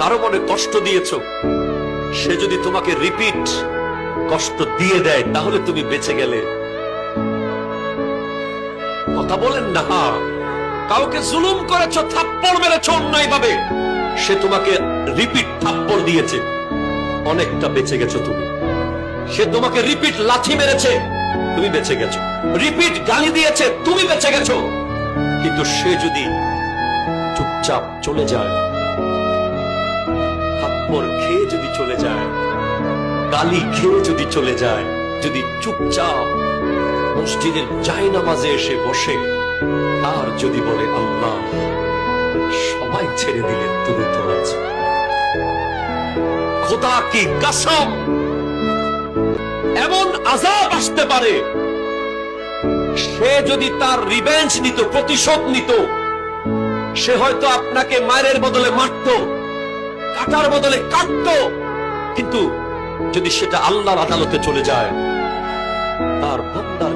কারো মনে কষ্ট দিয়েছো, সে যদি তোমাকে রিপিট কষ্ট দিয়ে দেয় তাহলে তুমি বেঁচে গেলে। কথা বলেন না। কাউকে জুলুম করেছো, থাপ্পড় মেরেছো অন্যায় ভাবে, সে তোমাকে রিপিট থাপ্পড় দিয়েছে, অনেকটা বেঁচে গেছো তুমি। সে তোমাকে রিপিট লাথি মেরেছে, তুমি বেঁচে গেছো। রিপিট গালি দিয়েছে, তুমি বেঁচে গেছো। কিন্তু সে যদি চুপচাপ চলে যায়, থাপ্পড় খেয়ে যদি চলে যায়, গালি খেয়ে যদি চলে যায়, যদি চুপচাপ মসজিদের জায়নামাজে এসে বসে আর যদি বলে আল্লাহ সবাই ছেড়ে দিলেন, তুমি তো আছো, খোদা কি কসম, এমন আযাব আসতে পারে, সে যদি তার রিভেঞ্জ নিত, প্রতিশোধ নিত, সে হয়তো আপনাকে মায়ের বদলে মারত, কাটার বদলে কাটত। কিন্তু যদি সেটা আল্লাহর আদালতে চলে যায়, তার বান্দার